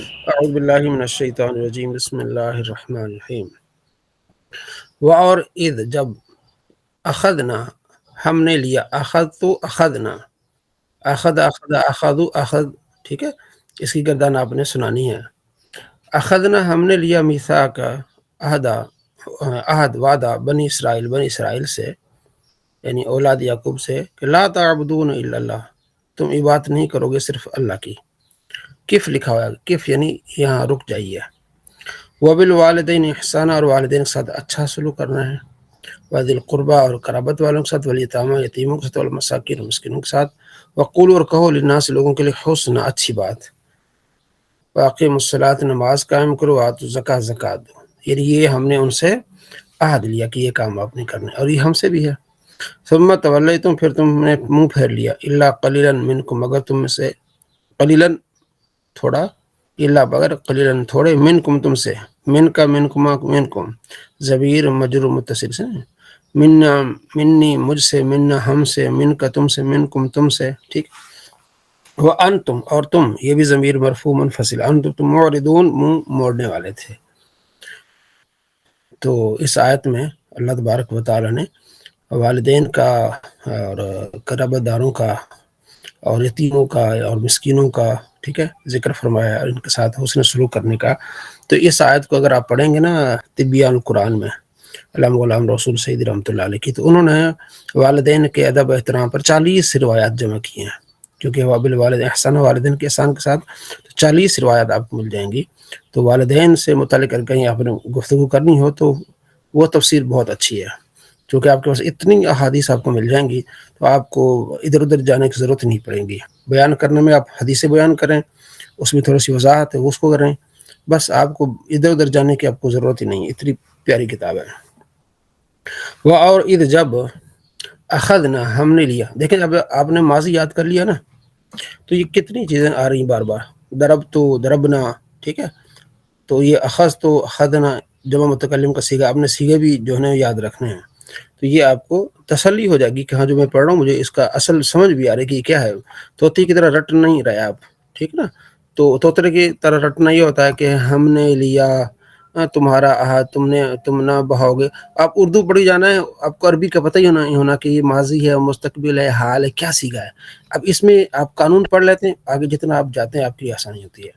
اعوذ باللہ من الشیطان الرجیم بسم اللہ الرحمن الرحیم اور اذ جب اخذنا ہم نے لیا اخذ تو اخذنا اخذ ٹھیک ہے، اس کی گردان آپ نے سنانی ہے۔ اخذنا ہم نے لیا میثاق عہد وعدہ بنی اسرائیل سے، یعنی اولاد یعقوب سے، کہ لا تعبدون الا اللہ، تم عبادت نہیں کرو گے صرف اللہ کی۔ کف لکھا ہوا ہے، کف یعنی یہاں رک جائیے۔ وبالوالدین احسانہ، اور والدین کے ساتھ اچھا سلوک کرنا ہے۔ وذی القربہ، اور قرابت والوں کے ساتھ، والیتامیٰ، یتیموں کے ساتھ، والمساکین، اور مسکینوں کے ساتھ۔ وقولوا، اور کہو، للناس، لوگوں کے لیے، حسنا، اچھی بات۔ واقیموا الصلاۃ، نماز قائم کرو، وآتوا الزکاۃ، زکوٰۃ دو۔ یعنی یہ ہم نے ان سے عہد لیا کہ یہ کام آپ نے کرنا ہے، اور یہ ہم سے بھی ہے۔ ثم تولیتم، پھر تم نے منہ پھیر لیا، الا قلیلا منکم، مگر تم میں سے، قلیلا تھوڑا، الا بغیر، قلیلا تھوڑے، منکم تم سے، من کا منکما منکم، ضمیر مجرور متصل سے، منا منی مجھ سے، منا ہم سے، من کا تم سے، منکم تم سے، ٹھیک۔ وانتم، اور تم، یہ بھی ضمیر مرفوع منفصل، انتم تم معرضون، منہ موڑنے والے تھے۔ تو اس آیت میں اللہ تبارک و تعالی نے والدین کا اور قرابت داروں کا اور یتیموں کا اور مسکینوں کا، ٹھیک ہے، ذکر فرمایا، اور ان کے ساتھ حسن سلوک کرنے کا۔ تو اس آیت کو اگر آپ پڑھیں گے نا طبیان القرآن میں، علامہ غلام رسول سعید رحمۃ اللہ علیہ کی، تو انہوں نے والدین کے ادب و احترام پر 40 روایات جمع کی ہیں، کیونکہ وبالوالدین احسان، والدین کے احسان کے ساتھ 40 روایات آپ کو مل جائیں گی۔ تو والدین سے متعلق اگر کہیں آپ نے گفتگو کرنی ہو تو وہ تفسیر بہت اچھی ہے، کیونکہ آپ کے پاس اتنی احادیث آپ کو مل جائیں گی، تو آپ کو ادھر ادھر جانے کی ضرورت نہیں پڑیں گی۔ بیان کرنے میں آپ حدیثیں بیان کریں، اس میں تھوڑی سی وضاحت ہے، اس کو کریں، بس آپ کو ادھر ادھر جانے کی آپ کو ضرورت ہی نہیں، اتنی پیاری کتاب ہے۔ وہ اور اذ جب اخذنا ہم نے لیا، دیکھیں اب آپ نے ماضی یاد کر لیا نا، تو یہ کتنی چیزیں آ رہی ہیں بار بار، ضرب تو ضربنا، ٹھیک ہے، تو یہ اخذ تو اخذنا، جمع متکلم کا صیغہ، آپ نے صیغے بھی جو ہے نا یاد رکھنے ہیں، تو یہ آپ کو تسلی ہو جائے گی کہ ہاں جو میں پڑھ رہا ہوں مجھے اس کا اصل سمجھ بھی آ رہی ہے کہ یہ کیا ہے۔ طوطی کی طرح رٹ نہیں رہے آپ، ٹھیک نا، تو طوطے کی طرح رٹنا یہ ہوتا ہے کہ ہم نے لیا تمہارا عہد، تم نہ بہاؤ گے۔ آپ اردو پڑھی جانا ہے، آپ کو عربی کا پتہ ہی ہونا کہ یہ ماضی ہے، مستقبل ہے، حال ہے، کیا سیکھا ہے۔ اب اس میں آپ قانون پڑھ لیتے ہیں، آگے جتنا آپ جاتے ہیں آپ کی آسانی ہوتی ہے۔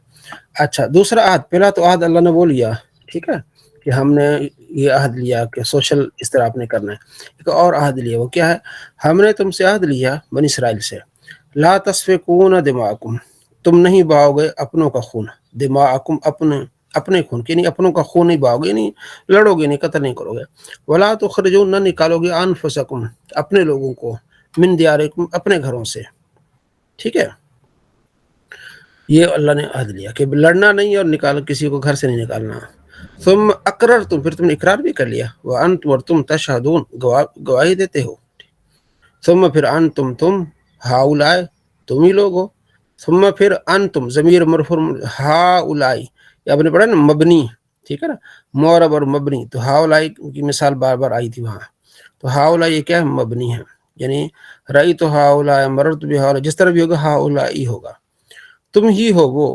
اچھا، دوسرا عہد، پہلا تو عہد اللہ نے وہ لیا، ٹھیک ہے، کہ ہم نے یہ عہد لیا کہ سوشل اس طرح آپ نے کرنا ہے۔ ایک اور عہد لیا، وہ کیا ہے؟ ہم نے تم سے عہد لیا بنی اسرائیل سے، لا تسفکون دماءکم، تم نہیں بہاؤ گے اپنوں کا خون، دماءکم، اپنے خون، یعنی اپنوں کا خون نہیں بہاؤ گے، یعنی لڑو گے نہیں، قتل نہیں کرو گے۔ ولا تخرجون، نہ نکالو گے، انفسکم، اپنے لوگوں کو، من دیارکم، اپنے گھروں سے، ٹھیک ہے۔ یہ اللہ نے عہد لیا کہ لڑنا نہیں اور کسی کو گھر سے نہیں نکالنا۔ ثم اقررتم، پھر تم نے اقرار بھی کر لیا، وانتم، اور تم، تشہدون، گواہی دیتے ہو۔ ثم پھر انتم، تم، ہاؤلائی، تم ہی لوگ ہو۔ ثم پھر انتم، ضمیر مرفوع، ہاؤلائی، یہ آپ نے پڑھا نا مبنی، ٹھیک ہے نا، معرب اور مبنی، تو ہاؤلائی کی مثال بار بار آئی تھی وہاں، تو ہاؤلائی یہ کیا ہے؟ مبنی ہے، یعنی رأیت ہاؤلائی، مررت بہاؤلائی، جس طرح بھی ہوگا ہاؤلائی ہوگا، تم ہی ہو وہ،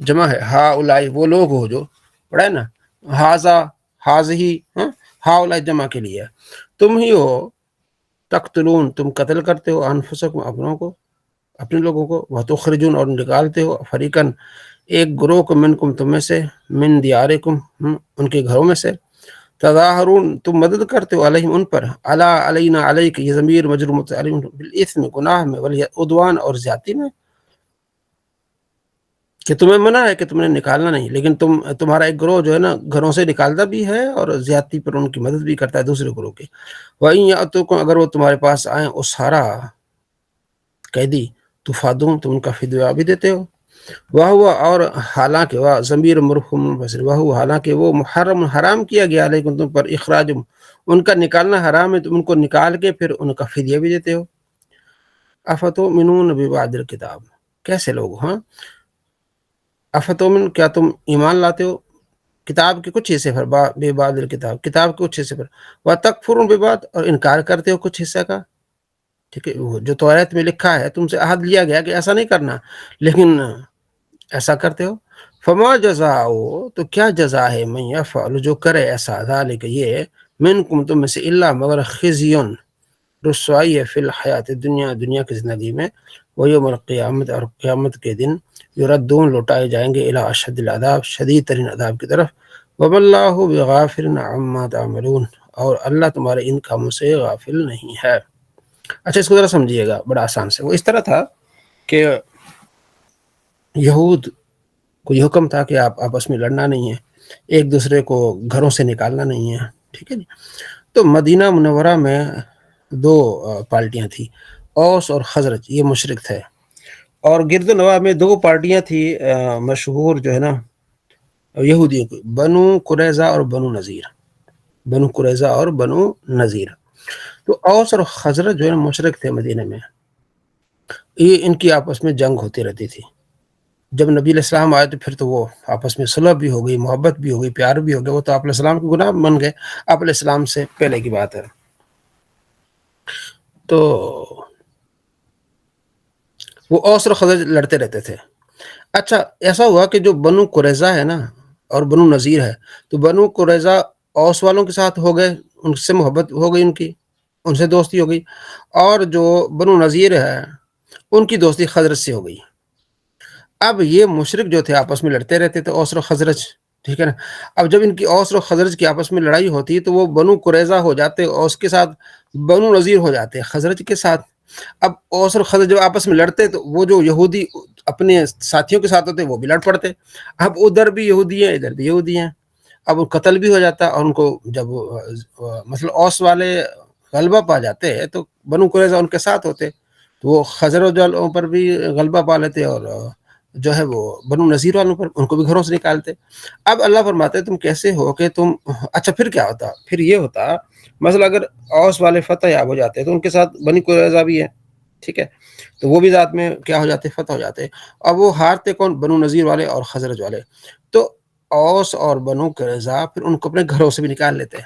جمع ہے، ہاؤلائی وہ لوگ ہو جو پڑھا ہے نا، ہاذا، ہاذہی، ہاؤلائی جمع کے لیے، تم ہی ہو، تقتلون، تم قتل کرتے ہو، انفسکم، اپنوں کو، اپنے لوگوں کو، وتخرجون، اور نکالتے ہو، فریقاً، ایک گروہ کو، منکم، تم میں سے، من دیارکم، ان کے گھروں میں سے، تظاہرون، تم مدد کرتے ہو، علیہم، ان پر، علینا، علیک، یہ ضمیر مجرور متعلق، بالاثم، گناہ میں، والعدوان، اور زیادتی میں، کہ تمہیں منع ہے کہ تم نے نکالنا نہیں، لیکن تمہارا ایک گروہ جو ہے نا گھروں سے نکالتا بھی ہے اور زیادتی پر ان کی مدد بھی کرتا ہے دوسرے گروہ کی۔ وَإِن يَأْتُوكُمْ، اگر وہ تمہارے پاس آئیں، اسارا، قیدی، تفادون، تم ان کا فدیہ بھی دیتے ہو۔ وَهُوَ، اور حالانکہ، وہ ضمیر مرفوع منفصل، وَهُوَ، حالانکہ وہ، محرم، حرام کیا گیا، علیکم، تم پر، اخراج، ان کا نکالنا حرام ہے، تم ان کو نکال کے پھر ان کا فدیہ بھی دیتے ہو۔ افتؤمنون ببعض الکتاب، کیسے لوگ، ہاں، افتؤمن، کیا تم ایمان لاتے ہو کتاب کے کچھ حصے پر، بے بعض الکتاب، کتاب کے کچھ حصے پر، وتکفرون ببعض، اور انکار کرتے ہو کچھ حصے کا، ٹھیک ہے، وہ جو توریت میں لکھا ہے، تم سے عہد لیا گیا کہ ایسا نہیں کرنا، لیکن ایسا کرتے ہو۔ فما جزاؤ تو کیا جزا ہے من یفعل جو کرے ایسا ذالک یہ منکم تم میں سے الا مگر خزیون رسوائی ہے فی الحیات دنیا دنیا کی زندگی میں ویوم القیامت اور قیامت کے دن یردون لوٹائے جائیں گے الی اشد العذاب شدید ترین عذاب کی طرف وما اللہ بغافل عما تعملون اور اللہ تمہارے ان کاموں سے غافل نہیں ہے۔ اچھا اس کو ذرا سمجھیے گا بڑا آسان سے۔ وہ اس طرح تھا کہ یہود کو یہ حکم تھا کہ آپ آپس میں لڑنا نہیں ہے، ایک دوسرے کو گھروں سے نکالنا نہیں ہے، ٹھیک ہے جی۔ تو مدینہ منورہ میں دو پارٹیاں تھیں، اوس اور خزرج، یہ مشرک تھے، اور گرد و نواح میں دو پارٹیاں تھیں مشہور جو ہے نا یہودیوں کی، بنو قریظہ اور بنو نذیر، بنو قریظہ اور بنو نذیر۔ تو اوس اور خزرج جو ہے نا مشرک تھے مدینہ میں، یہ ان کی آپس میں جنگ ہوتی رہتی تھی۔ جب نبی علیہ السلام آئے تو پھر تو وہ آپس میں صلح بھی ہو گئی، محبت بھی ہو گئی، پیار بھی ہو گیا، وہ تو آپ علیہ السلام کے گناہ بن گئے، آپ علیہ السلام سے پہلے کی بات ہے۔ تو وہ اوس اور خزرج لڑتے رہتے تھے۔ اچھا ایسا ہوا کہ جو بنو قریظہ ہے نا اور بنو نذیر ہے، تو بنو قریظہ اوس والوں کے ساتھ ہو گئے، ان سے محبت ہو گئی، ان سے دوستی ہو گئی، اور جو بنو نذیر ہے ان کی دوستی خزرج سے ہو گئی۔ اب یہ مشرک جو تھے آپس میں لڑتے رہتے تھے، اوس اور خزرج، ٹھیک ہے نا۔ اب جب ان کی اوس اور خزرج کی آپس میں لڑائی ہوتی تو وہ بنو قریظہ ہو جاتے اوس کے ساتھ، بنو نذیر ہو جاتے خزرج کے ساتھ۔ اب اوس اور خزرج جب آپس میں لڑتے تو وہ جو یہودی اپنے ساتھیوں کے ساتھ ہوتے وہ بھی لڑ پڑتے، اب ادھر بھی یہودی ہیں ادھر بھی یہودی ہیں، اب وہ قتل بھی ہو جاتا، اور ان کو جب مثلا اوس والے غلبہ پا جاتے تو بنو قریظہ ان کے ساتھ ہوتے، تو وہ خزرج والوں پر بھی غلبہ پا لیتے، اور جو ہے وہ بنو نذیر والوں پر ان کو بھی گھروں سے نکالتے۔ اب اللہ فرماتے تم کیسے ہو کہ تم، اچھا پھر کیا ہوتا، پھر یہ ہوتا مثلا اگر اوس والے فتح یاب ہو جاتے تو ان کے ساتھ بنی قریظہ بھی ہے، ٹھیک ہے، تو وہ بھی ذات میں کیا ہو جاتے، فتح ہو جاتے، اور وہ ہارتے کون، بنو نذیر والے اور خزرج والے، تو اوس اور بنو قریظہ پھر ان کو اپنے گھروں سے بھی نکال لیتے۔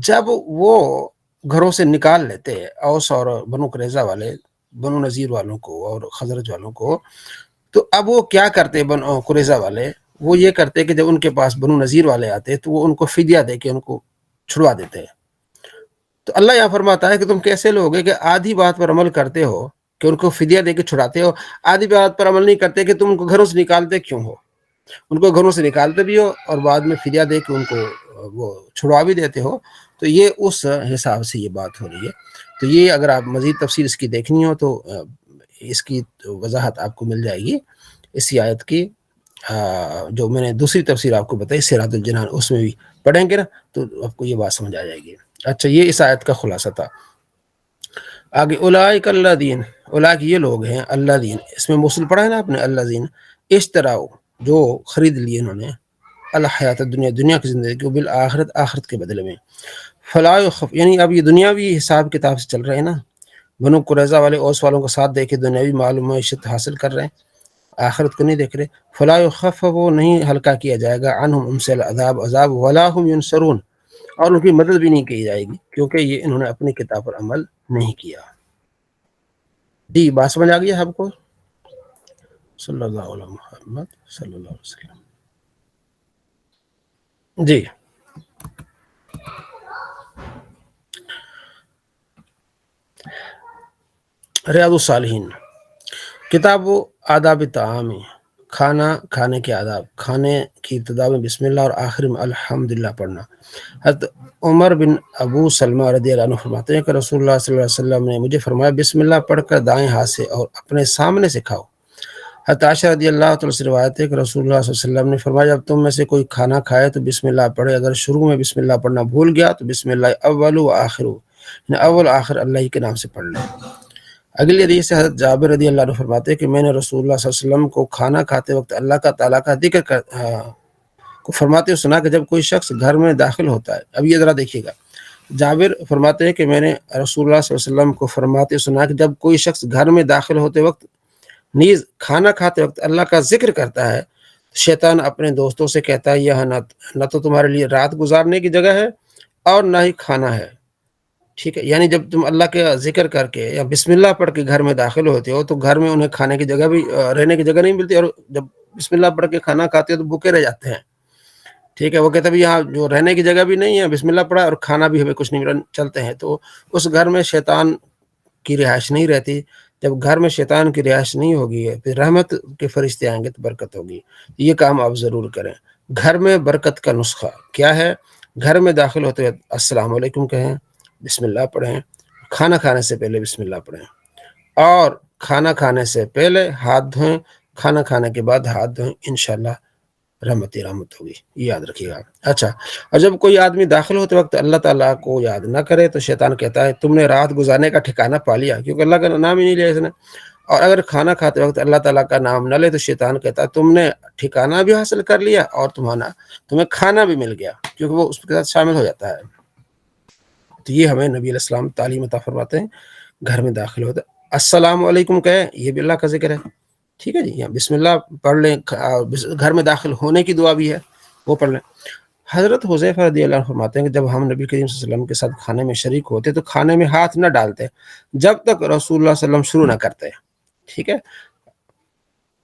جب وہ گھروں سے نکال لیتے اوس اور بنو قریظہ والے بنو نذیر والوں کو اور خزرج والوں کو، تو اب وہ کیا کرتے بنو قریظہ والے، وہ یہ کرتے کہ جب ان کے پاس بنو نذیر والے آتے تو وہ ان کو فدیہ دے کے ان کو چھڑوا دیتے۔ تو اللہ یہاں فرماتا ہے کہ تم کیسے لوگ ہیں کہ آدھی بات پر عمل کرتے ہو کہ ان کو فدیہ دے کے چھڑاتے ہو، آدھی بات پر عمل نہیں کرتے کہ تم ان کو گھروں سے نکالتے کیوں ہو، ان کو گھروں سے نکالتے بھی ہو اور بعد میں فدیہ دے کے ان کو وہ چھڑوا بھی دیتے ہو۔ تو یہ اس حساب سے یہ بات ہو رہی ہے۔ تو یہ اگر آپ مزید تفصیل اس کی دیکھنی ہو تو اس کی وضاحت آپ کو مل جائے گی اسی آیت کی، جو میں نے دوسری تفسیر آپ کو بتائی سراۃ الجنان، اس میں بھی پڑھیں گے نا تو آپ کو یہ بات سمجھ آ جائے گی۔ اچھا یہ اس آیت کا خلاصہ تھا۔ آگے اولئک الذین، اولئک یہ لوگ ہیں، الذین اس میں موصول پڑھا ہے نا آپ نے، الذین اشتراؤ جو خرید لیے انہوں نے، الحیات الدنیا دنیا کی زندگی کو، بالآخرت آخرت کے بدلے میں، فلا یخف یعنی اب یہ دنیاوی حساب کتاب سے چل رہے ہیں نا، بنو قریظہ والے اوس والوں کو ساتھ دے کے دنیاوی معیشت حاصل کر رہے ہیں، آخرت کو نہیں دیکھ رہے۔ فلا یخفف وہ نہیں ہلکا کیا جائے گا عنہم ان سے العذاب عذاب، ولا هم ینصرون اور ان کی مدد بھی نہیں کی جائے گی، کیونکہ یہ انہوں نے اپنی کتاب پر عمل نہیں کیا۔ جی بات سمجھ آ گئی ہے آپ کو؟ صلی اللہ علیہ محمد صلی اللہ علیہ وسلم۔ جی ریاض الصالحین کتاب و آداب طعام، کھانا کھانے کے آداب، کھانے کی ابتدا میں بسم اللہ اور آخر میں الحمدللہ پڑھنا۔ حضرت عمر بن ابو سلمہ رضی اللہ عنہ فرماتے ہیں کہ رسول اللہ صلی اللہ علیہ وسلم نے مجھے فرمایا بسم اللہ پڑھ کر دائیں ہاتھ سے اور اپنے سامنے سے کھاؤ۔ حضرت عائشہ رضی اللہ تعالیٰ سے روایت ہے کہ رسول اللہ صلی اللہ علیہ وسلم نے فرمایا جب تم میں سے کوئی کھانا کھائے تو بسم اللہ پڑھے، اگر شروع میں بسم اللہ پڑھنا بھول گیا تو بسم اللہ اول و آخر، یعنی اول آخر اللہ ہی کے نام سے پڑھ لیں۔ اگلی حدیث سے حضرت جابر رضی اللہ عنہ فرماتے ہیں کہ میں نے رسول اللہ صلی اللہ علیہ وسلم کو کھانا کھاتے وقت اللہ کا تعالیٰ کا ذکر کو فرماتے ہوئے سنا کہ جب کوئی شخص گھر میں داخل ہوتا ہے، اب یہ ذرا دیکھیے گا، جابر فرماتے ہیں کہ میں نے رسول اللہ صلی اللہ علیہ وسلم کو فرماتے ہوئے سنا کہ جب کوئی شخص گھر میں داخل ہوتے وقت نیز کھانا کھاتے وقت اللہ کا ذکر کرتا ہے، شیطان اپنے دوستوں سے کہتا ہے یہاں نہ تو تمہارے لیے رات گزارنے کی جگہ ہے اور نہ ہی کھانا ہے، ٹھیک ہے، یعنی جب تم اللہ کا ذکر کر کے یا بسم اللہ پڑھ کے گھر میں داخل ہوتے ہو تو گھر میں انہیں کھانے کی جگہ بھی رہنے کی جگہ نہیں ملتی، اور جب بسم اللہ پڑھ کے کھانا کھاتے ہیں تو بھوکے رہ جاتے ہیں، ٹھیک ہے، وہ کہتے ہیں یہاں جو رہنے کی جگہ بھی نہیں ہے، بسم اللہ پڑھا اور کھانا بھی ہمیں کچھ نہیں ملا، چلتے ہیں، تو اس گھر میں شیطان کی رہائش نہیں رہتی۔ جب گھر میں شیطان کی رہائش نہیں ہوگی پھر رحمت کے فرشتے آئیں گے تو برکت ہوگی۔ یہ کام آپ ضرور کریں۔ گھر میں برکت کا نسخہ کیا ہے؟ گھر میں داخل ہوتے ہوئے السلام علیکم کہیں، بسم اللہ پڑھیں، کھانا کھانے سے پہلے بسم اللہ پڑھیں، اور کھانا کھانے سے پہلے ہاتھ دھوئیں، کھانا کھانے کے بعد ہاتھ دھوئیں، انشاءاللہ رحمت ہی رحمت ہوگی، یہ یاد رکھیے گا۔ اچھا، اور جب کوئی آدمی داخل ہوتے وقت اللہ تعالیٰ کو یاد نہ کرے تو شیطان کہتا ہے تم نے رات گزارنے کا ٹھکانہ پا لیا، کیونکہ اللہ کا نام ہی نہیں لیا اس نے۔ اور اگر کھانا کھاتے وقت اللہ تعالیٰ کا نام نہ لے تو شیطان کہتا ہے تم نے ٹھکانہ بھی حاصل کر لیا اور تمہیں کھانا بھی مل گیا، کیونکہ وہ اس کے ساتھ شامل ہو جاتا ہے۔ تو یہ ہمیں نبی علیہ السلام تعلیم عطا فرماتے ہیں۔ گھر میں داخل ہوتا السلام علیکم کہیں، یہ بھی اللہ کا ذکر ہے، ٹھیک ہے جی، یا بسم اللہ پڑھ لیں، گھر میں داخل ہونے کی دعا بھی ہے، وہ پڑھ لیں۔ حضرت حذیفہ رضی اللہ عنہ فرماتے ہیں کہ جب ہم نبی کریم صلی اللہ علیہ وسلم کے ساتھ کھانے میں شریک ہوتے تو کھانے میں ہاتھ نہ ڈالتے جب تک رسول اللہ صلی اللہ علیہ وسلم شروع نہ کرتے، ٹھیک ہے۔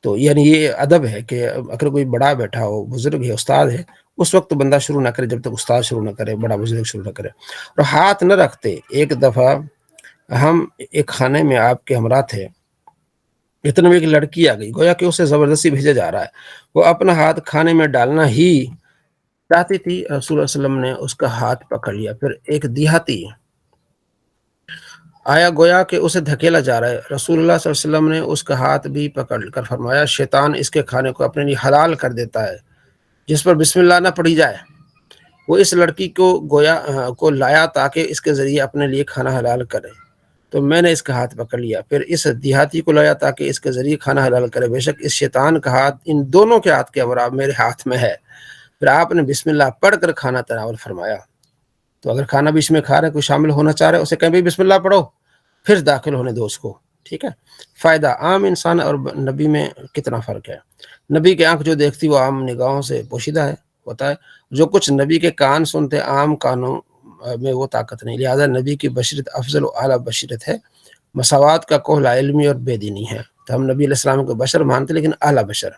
تو یعنی یہ ادب ہے کہ اگر کوئی بڑا بیٹھا ہو، بزرگ ہے، استاد ہے، اس وقت بندہ شروع نہ کرے جب تک استاد شروع نہ کرے، بڑا بزرگ شروع نہ کرے، اور ہاتھ نہ رکھتے۔ ایک دفعہ ہم ایک خانے میں آپ کے ہمراہ تھے، اتنے میں ایک لڑکی آ گئی، گویا کہ اسے زبردستی بھیجا جا رہا ہے، وہ اپنا ہاتھ کھانے میں ڈالنا ہی چاہتی تھی، رسول اللہ صلی اللہ علیہ وسلم نے اس کا ہاتھ پکڑ لیا۔ پھر ایک دیہاتی آیا، گویا کہ اسے دھکیلا جا رہا ہے، رسول اللہ صلی اللہ علیہ وسلم نے اس کا ہاتھ بھی پکڑ کر فرمایا شیطان اس کے کھانے کو اپنے لیے حلال کر دیتا ہے جس پر بسم اللہ نہ پڑھی جائے۔ وہ اس لڑکی کو گویا کو لایا تاکہ اس کے ذریعے اپنے لیے کھانا حلال کرے، تو میں نے اس کا ہاتھ پکڑ لیا۔ پھر اس دیہاتی کو لایا تاکہ اس کے ذریعے کھانا حلال کرے، بے شک اس شیطان کا ہاتھ ان دونوں کے ہاتھ کے ہمراہ میرے ہاتھ میں ہے۔ پھر آپ نے بسم اللہ پڑھ کر کھانا تناول فرمایا۔ تو اگر کھانا بیچ میں کھا رہے کوئی شامل ہونا چاہ رہے اسے کہیں بھی بسم اللہ پڑھو، پھر داخل ہونے دو اس کو، ٹھیک ہے۔ فائدہ، عام انسان اور نبی میں کتنا فرق ہے۔ نبی کی آنکھ جو دیکھتی وہ عام نگاہوں سے پوشیدہ ہے، ہوتا ہے، جو کچھ نبی کے کان سنتے عام کانوں میں وہ طاقت نہیں، لہذا نبی کی بشرت افضل و اعلیٰ بشرت ہے۔ مساوات کا کوہ لا علمی اور بے دینی ہے۔ تو ہم نبی علیہ السلام کو بشر مانتے لیکن اعلیٰ بشر،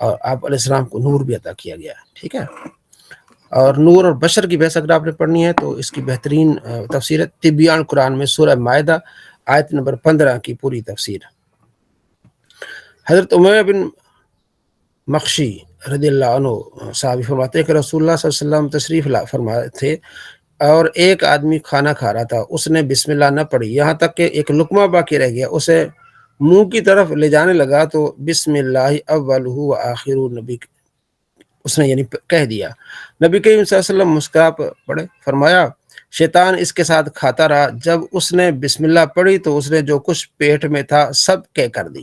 اور آپ علیہ السلام کو نور بھی عطا کیا گیا ہے، ٹھیک ہے۔ اور نور اور بشر کی بحث اگر آپ نے پڑھنی ہے تو اس کی بہترین تفسیر ہے طبیان قرآن میں سورہ مائدہ آیت نمبر 15 کی پوری تفسیر۔ حضرت امیہ بن مخشی رضی اللہ عنہ صحابی فرماتے ہیں کہ رسول اللہ صلی اللہ علیہ وسلم تشریف فرمائے تھے اور ایک آدمی کھانا کھا رہا تھا، اس نے بسم اللہ نہ پڑھی، یہاں تک کہ ایک لقمہ باقی رہ گیا، اسے منہ کی طرف لے جانے لگا تو بسم اللہ اولہ و آخر، نبی اس نے یعنی کہہ دیا۔ نبی کریم صلی اللہ علیہ وسلم مسکرا پڑے، فرمایا شیطان اس کے ساتھ کھاتا رہا، جب اس نے بسم اللہ پڑھی تو اس نے جو کچھ پیٹ میں تھا سب کہہ کر دی۔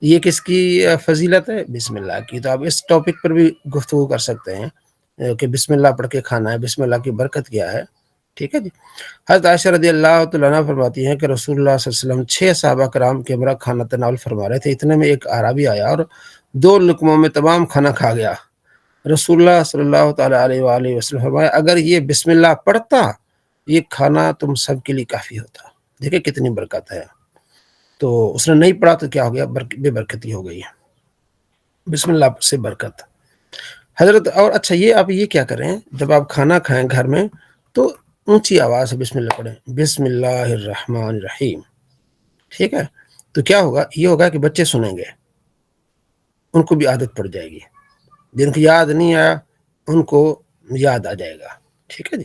یہ کس کی فضیلت ہے؟ بسم اللہ کی۔ تو آپ اس ٹاپک پر بھی گفتگو کر سکتے ہیں کہ بسم اللہ پڑھ کے کھانا ہے، بسم اللہ کی برکت کیا ہے، ٹھیک ہے جی۔ حضرت عائشہ رضی اللہ تعالیٰ عنہ فرماتی ہیں کہ رسول اللہ صلی اللہ علیہ وسلم 6 صحابہ کرام کے ہمراہ کھانا تناول فرما رہے تھے، اتنے میں ایک اعرابی آیا اور 2 لقموں میں تمام کھانا کھا گیا۔ رسول اللہ صلی اللہ تعالیٰ علیہ وآلہ وسلم فرمایا اگر یہ بسم اللہ پڑھتا یہ کھانا تم سب کے لیے کافی ہوتا۔ دیکھیں کتنی برکت ہے۔ تو اس نے نہیں پڑھا تو کیا ہو گیا؟ بے برکتی ہو گئی۔ بسم اللہ سے برکت حضرت۔ اور اچھا یہ آپ یہ کیا کریں جب آپ کھانا کھائیں گھر میں تو اونچی آواز سے بسم اللہ پڑھیں، بسم اللہ الرحمن الرحیم، ٹھیک ہے۔ تو کیا ہوگا؟ یہ ہوگا کہ بچے سنیں گے، ان کو بھی عادت پڑ جائے گی، جن کو یاد نہیں آیا ان کو یاد آ جائے گا، ٹھیک ہے جی۔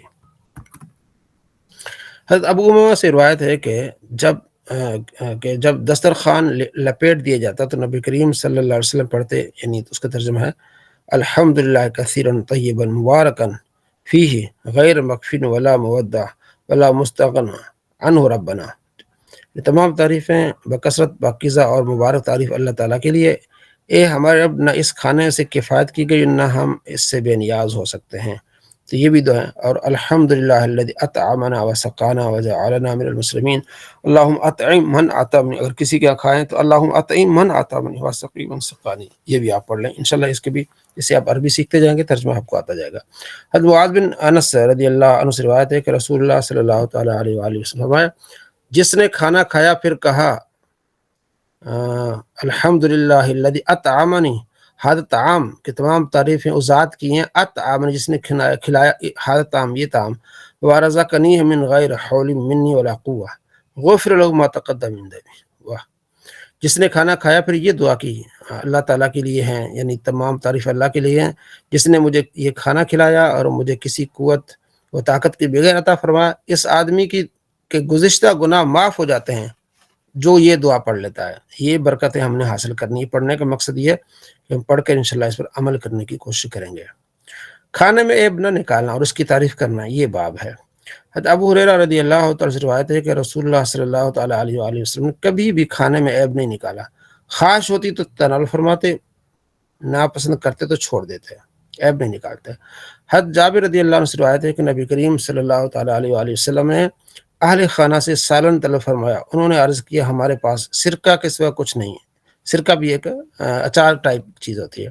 حضرت ابو امامہ سے روایت ہے کہ جب دسترخوان لپیٹ دیا جاتا تو نبی کریم صلی اللہ علیہ وسلم پڑھتے، یعنی اس کا ترجمہ ہے الحمدللہ کثیرا طیبا مبارکا فیہ غیر مکفن ولا مودع ولا مستغنی عنہ ربنا۔ یہ تمام تعریفیں بکثرت پاکیزہ اور مبارک تعریف اللہ تعالیٰ کے لیے، اے ہمارے رب نہ اس کھانے سے کفایت کی گئی نہ ہم اس سے بے نیاز ہو سکتے ہیں۔ تو یہ بھی دعا ہے۔ اور الحمدللہ الذی اطعمنا وسقانا وجعلنا من المسلمین، اللہم اطعم من اطعمنی، اگر کسی کا کھائیں تو اللہم اطعم من اطعمنی وسقی من سقانی، یہ بھی آپ پڑھ لیں انشاءاللہ۔ اس کے بھی اس سے آپ عربی سیکھتے جائیں گے، ترجمہ آپ کو آتا جائے گا۔ حضرت معاذ بن انس رضی اللہ عنہ سے روایت ہے کہ رسول اللہ صلی اللہ تعالیٰ علیہ وآلہ وسلم فرمایا جس نے کھانا کھایا پھر کہا الحمد للہ الذی اطعمنی، ہذا طعام کہ تمام تعریفیں اس ذات کی ہیں، اطعمنی جس نے کھلایا، ہذا طعام یہ طعام، ورزقنی من غیر حول منی ولا قوہ غفر له ما تقدم من ذنبی، واہ، جس نے کھانا کھایا پھر یہ دعا کی، اللہ تعالیٰ کے لیے ہیں، یعنی تمام تعریف اللہ کے لیے ہیں جس نے مجھے یہ کھانا کھلایا اور مجھے کسی قوت و طاقت کے بغیر عطا فرمایا۔ اس آدمی کی کہ گزشتہ گناہ معاف ہو جاتے ہیں جو یہ دعا پڑھ لیتا ہے۔ یہ برکتیں ہم نے حاصل کرنی ہے۔ پڑھنے کا مقصد یہ ہے کہ ہم پڑھ کر انشاءاللہ اس پر عمل کرنے کی کوشش کریں گے۔ کھانے میں عیب نہ نکالنا اور اس کی تعریف کرنا، یہ باب ہے۔ حضرت ابو ہریرہ رضی اللہ تعالیٰ سے روایت ہے کہ رسول اللہ صلی اللہ تعالیٰ علیہ وآلہ وسلم نے کبھی بھی کھانے میں عیب نہیں نکالا، خواہش ہوتی تو تناول فرماتے، ناپسند کرتے تو چھوڑ دیتے، عیب نہیں نکالتے۔ حضرت جابر رضی اللہ عنہ سے روایت ہے کہ نبی کریم صلی اللہ تعالیٰ علیہ وآلہ وسلم نے اہل خانہ سے سالن طلب فرمایا، انہوں نے عرض کیا ہمارے پاس سرکہ کے سوا کچھ نہیں ہے۔ سرکہ بھی ایک اچار ٹائپ چیز ہوتی ہے۔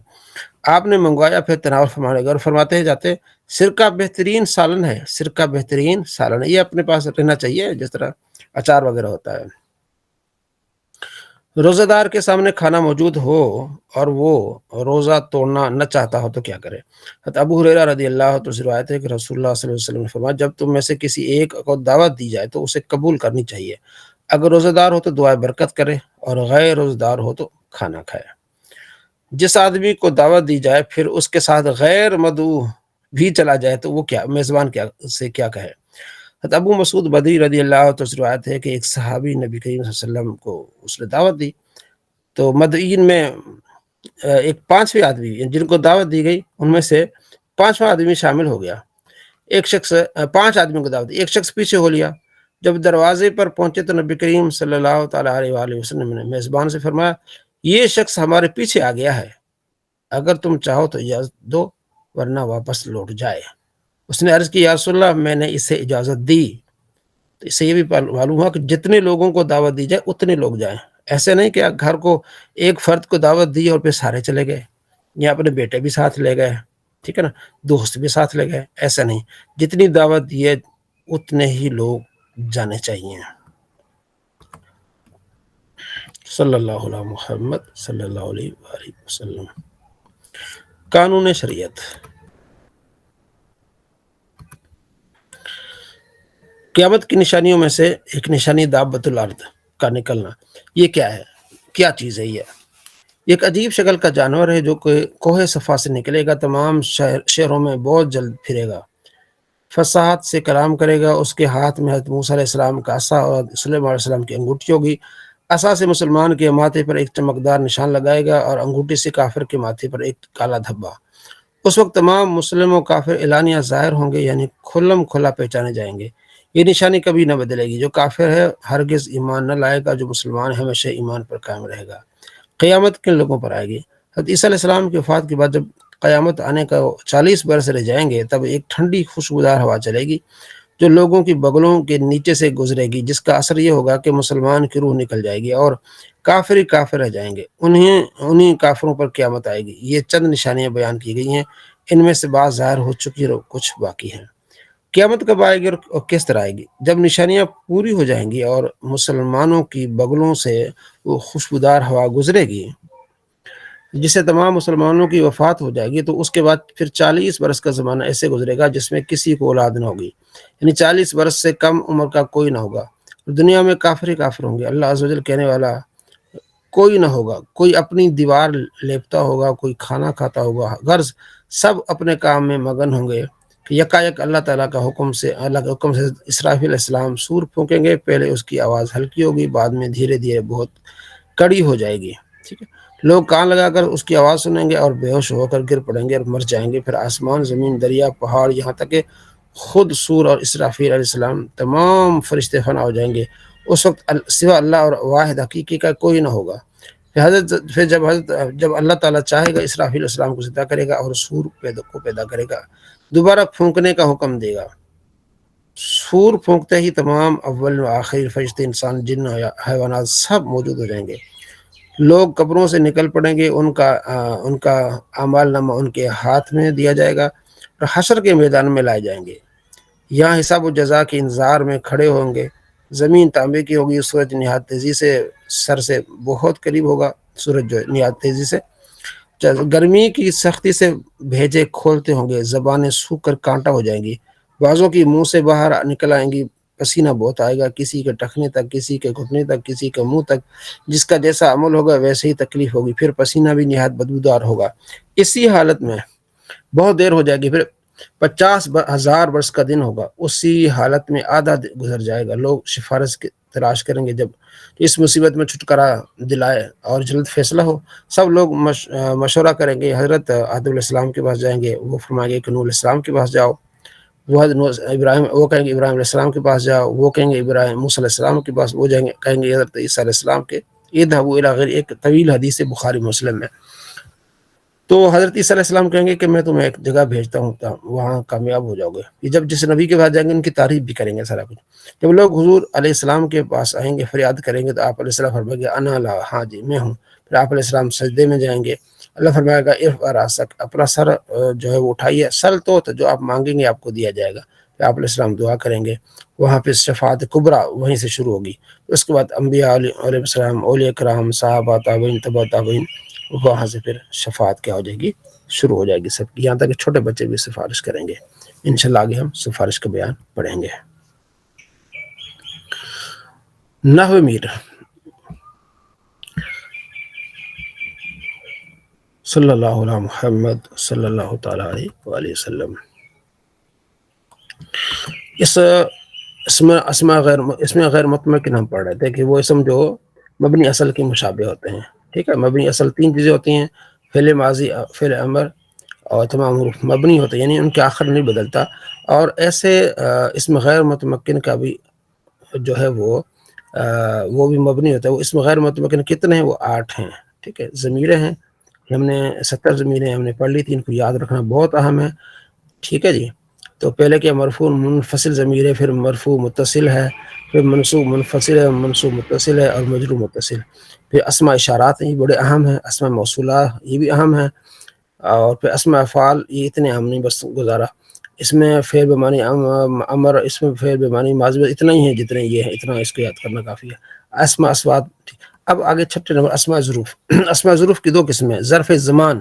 آپ نے منگوایا، پھر تناول فرمانے گا اور فرماتے ہیں جاتے سرکہ بہترین سالن ہے، سرکہ بہترین سالن ہے، یہ اپنے پاس رہنا چاہیے جس طرح اچار وغیرہ ہوتا ہے۔ روزہ دار کے سامنے کھانا موجود ہو اور وہ روزہ توڑنا نہ چاہتا ہو تو کیا کرے؟ حضرت ابو ہریرہ رضی اللہ عنہ سے روایت ہے کہ رسول اللہ صلی اللہ علیہ وسلم نے فرمایا جب تم میں سے کسی ایک کو دعوت دی جائے تو اسے قبول کرنی چاہیے، اگر روزہ دار ہو تو دعائے برکت کرے اور غیر روزہ دار ہو تو کھانا کھائے۔ جس آدمی کو دعوت دی جائے پھر اس کے ساتھ غیر مدعو بھی چلا جائے تو وہ کیا میزبان کیا کہے؟ حضرت ابو مسعود بدری رضی اللہ عنہ سے روایت ہے کہ ایک صحابی نبی کریم صلی اللہ علیہ وسلم کو اس نے دعوت دی، تو مدعین میں ایک پانچویں آدمی جن کو دعوت دی گئی ان میں سے پانچواں آدمی شامل ہو گیا۔ ایک شخص، پانچ آدمیوں کو دعوت دی، ایک شخص پیچھے ہو لیا۔ جب دروازے پر پہنچے تو نبی کریم صلی اللہ تعالیٰ علیہ وآلہ وسلم نے میزبان سے فرمایا یہ شخص ہمارے پیچھے آ گیا ہے، اگر تم چاہو تو اجازت دو ورنہ واپس لوٹ جائے۔ اس نے عرض کی یا رسول اللہ میں نے اسے اجازت دی۔ تو اس سے یہ بھی معلوم ہوا کہ جتنے لوگوں کو دعوت دی جائے اتنے لوگ جائیں، ایسے نہیں کہ گھر کو ایک فرد کو دعوت دی اور پھر سارے چلے گئے، یا اپنے بیٹے بھی ساتھ لے گئے، ٹھیک ہے نا، دوست بھی ساتھ لے گئے، ایسا نہیں، جتنی دعوت دی ہے اتنے ہی لوگ جانے چاہیے۔ صلی اللہ علیہ محمد صلی اللہ علیہ وآلہ وسلم۔ قانون شریعت۔ قیامت کی نشانیوں میں سے ایک نشانی دابۃ الارض کا نکلنا۔ یہ کیا ہے؟ کیا چیز ہے یہ؟ ایک عجیب شکل کا جانور ہے جو کہ کوہ صفا سے نکلے گا، تمام شہروں میں بہت جلد پھرے گا، فصاحت سے کلام کرے گا، اس کے ہاتھ میں حضرت موسیٰ علیہ السلام کا عصا اور سلیمان علیہ السلام کی انگوٹھی ہوگی۔ عصا سے مسلمان کے ماتھے پر ایک چمکدار نشان لگائے گا اور انگوٹھی سے کافر کے ماتھے پر ایک کالا دھبا۔ اس وقت تمام مسلم و کافر اعلانیہ ظاہر ہوں گے، یعنی کھلم کھلا پہچانے جائیں گے۔ یہ نشانی کبھی نہ بدلے گی، جو کافر ہے ہرگز ایمان نہ لائے گا، جو مسلمان ہے ہمیشہ ایمان پر قائم رہے گا۔ قیامت کن لوگوں پر آئے گی؟ حضرت عیسیٰ علیہ السلام کی وفات کے بعد جب قیامت آنے کا 40 برس رہ جائیں گے تب ایک ٹھنڈی خوشبودار ہوا چلے گی جو لوگوں کی بغلوں کے نیچے سے گزرے گی، جس کا اثر یہ ہوگا کہ مسلمان کی روح نکل جائے گی اور کافر ہی کافر رہ جائیں گے، انہیں کافروں پر قیامت آئے گی۔ یہ چند نشانیاں بیان کی گئی ہیں، ان میں سے بعض ظاہر ہو چکی اور کچھ باقی ہیں۔ قیامت کب آئے گی اور کس طرح آئے گی؟ جب نشانیاں پوری ہو جائیں گی اور مسلمانوں کی بغلوں سے وہ خوشبودار ہوا گزرے گی جس سے تمام مسلمانوں کی وفات ہو جائے گی، تو اس کے بعد پھر 40 برس کا زمانہ ایسے گزرے گا جس میں کسی کو اولاد نہ ہوگی، یعنی 40 برس سے کم عمر کا کوئی نہ ہوگا۔ دنیا میں کافر ہی کافر ہوں گے، اللہ عز و جل کہنے والا کوئی نہ ہوگا، کوئی اپنی دیوار لیپتا ہوگا، کوئی کھانا کھاتا ہوگا، غرض سب اپنے کام میں مگن ہوں گے کہ یکایک اللہ تعالیٰ کے حکم سے اسرافیل علیہ السلام سور پھونکیں گے، پہلے اس کی آواز ہلکی ہوگی، بعد میں دھیرے دھیرے بہت کڑی ہو جائے گی، ٹھیک ہے۔ لوگ کان لگا کر اس کی آواز سنیں گے اور بے ہوش ہو کر گر پڑیں گے اور مر جائیں گے، پھر آسمان، زمین، دریا، پہاڑ، یہاں تک کہ خود سور اور اسرافیل علیہ السلام تمام فرشتے فنا ہو جائیں گے۔ اس وقت سوا اللہ اور واحد حقیقی کا کوئی نہ ہوگا۔ پھر جب اللہ تعالیٰ چاہے گا اسرافیل علیہ السلام کو زندہ کرے گا اور سور کو پیدا کرے گا، دوبارہ پھونکنے کا حکم دے گا۔ سور پھونکتے ہی تمام اول و آخر فرشتے، انسان، جن، حیوانات سب موجود ہو جائیں گے۔ لوگ قبروں سے نکل پڑیں گے، ان کا اعمال نامہ ان کے ہاتھ میں دیا جائے گا اور حشر کے میدان میں لائے جائیں گے۔ یہاں حساب و جزا کے انتظار میں کھڑے ہوں گے۔ زمین تانبے کی ہوگی، سورج نہایت تیزی سے سر سے بہت قریب ہوگا، سورج جو نہایت تیزی سے، گرمی کی سختی سے بھیجے کھولتے ہوں گے، زبانیں سوکھ کر کانٹا ہو جائیں گی، بعضوں کی منہ سے باہر نکل آئیں گی، پسینہ بہت آئے گا، کسی کے ٹخنے تک، کسی کے گھٹنے تک، کسی کے منہ تک، جس کا جیسا عمل ہوگا ویسے ہی تکلیف ہوگی، پھر پسینہ بھی نہایت بدبودار ہوگا۔ اسی حالت میں بہت دیر ہو جائے گی، پھر 50,000 برس کا دن ہوگا، اسی حالت میں آدھا گزر جائے گا، لوگ سفارش کی تلاش کریں گے جب اس مصیبت میں چھٹکارا دلائے اور جلد فیصلہ ہو۔ سب لوگ مشورہ کریں گے، حضرت آدم علیہ السلام کے پاس جائیں گے، وہ فرمائیں گے کہ نوح علیہ السلام کے پاس جاؤ، وہ ابراہیم، وہ کہیں گے ابراہیم علیہ السلام کے پاس جاؤ، وہ کہیں گے ابراہیم موسیٰ علیہ السلام کے پاس، وہ جائیں گے کہیں گے حضرت عیسیٰ علیہ السلام کے، اذهبوا الی غیر، ایک طویل حدیث بخاری مسلم میں۔ تو حضرت عیسیٰ علیہ السلام کہیں گے کہ میں تمہیں ایک جگہ بھیجتا ہوں، وہاں کامیاب ہو جاؤ گے۔ یہ جب جس نبی کے پاس جائیں گے ان کی تعریف بھی کریں گے سارا کچھ۔ جب لوگ حضور علیہ السلام کے پاس آئیں گے، فریاد کریں گے، تو آپ علیہ السلام فرمائیں گے انا لا، ہاں جی میں ہوں۔ پھر آپ علیہ السلام سجدے میں جائیں گے، اللہ فرمائے گا ارفع راسک، اپنا سر جو ہے وہ اٹھائیے، سل تو جو آپ مانگیں گے آپ کو دیا جائے گا۔ پھر آپ علیہ السلام دعا کریں گے، وہاں پہ شفاعت کبریٰ وہیں سے شروع ہوگی۔ اس کے بعد انبیاء علیہ السلام، اولیاء کرام، صحابہ، تابعین، تبع تابعین، وہاں سے پھر شفاعت کیا ہو جائے گی، شروع ہو جائے گی سب کی، یہاں تک کہ چھوٹے بچے بھی سفارش کریں گے۔ انشاءاللہ آگے ہم سفارش کا بیان پڑھیں گے۔ نحو میر صلی اللہ علیہ محمد صلی اللہ تعالیٰ علیہ وآلہ وسلم۔ اس میں غیر متمکن ہم پڑھ رہے تھے کہ وہ اسم جو مبنی اصل کے مشابہ ہوتے ہیں، ٹھیک ہے۔ مبنی اصل 3 چیزیں ہوتی ہیں، فعل ماضی، فعل امر اور تمام حروف مبنی ہوتے ہیں، یعنی ان کے آخر نہیں بدلتا۔ اور ایسے اسم غیر متمکن کا بھی جو ہے وہ بھی مبنی ہوتا ہے۔ وہ اسم غیر متمکن کتنے ہیں؟ وہ 8 ہیں، ٹھیک ہے۔ ضمیریں ہیں، ہم نے 70 ضمیریں ہم نے پڑھ لی تھی، ان کو یاد رکھنا بہت اہم ہے، ٹھیک ہے جی۔ تو پہلے کہ مرفوع منفصل ضمیر ہے، پھر مرفوع متصل ہے، پھر منصوب منفصل ہے، منصوب متصل ہے، اور مجرور متصل۔ پھر اسماء اشارات ہیں، یہ بڑے اہم ہیں، اسماء موصولہ یہ بھی اہم ہیں، اور پھر اسماء افعال یہ اتنے اہم نہیں بس گزارا۔ اس میں فعل بمعنی امر، اس میں فعل بمعنی ماضی، اتنا ہی ہے جتنے یہ ہے، اتنا اس کو یاد کرنا کافی ہے۔ اسماء اسوات۔ اب آگے 6 نمبر اسماء ظروف۔ اسماء ظروف کی 2 قسمیں، ظرف زمان،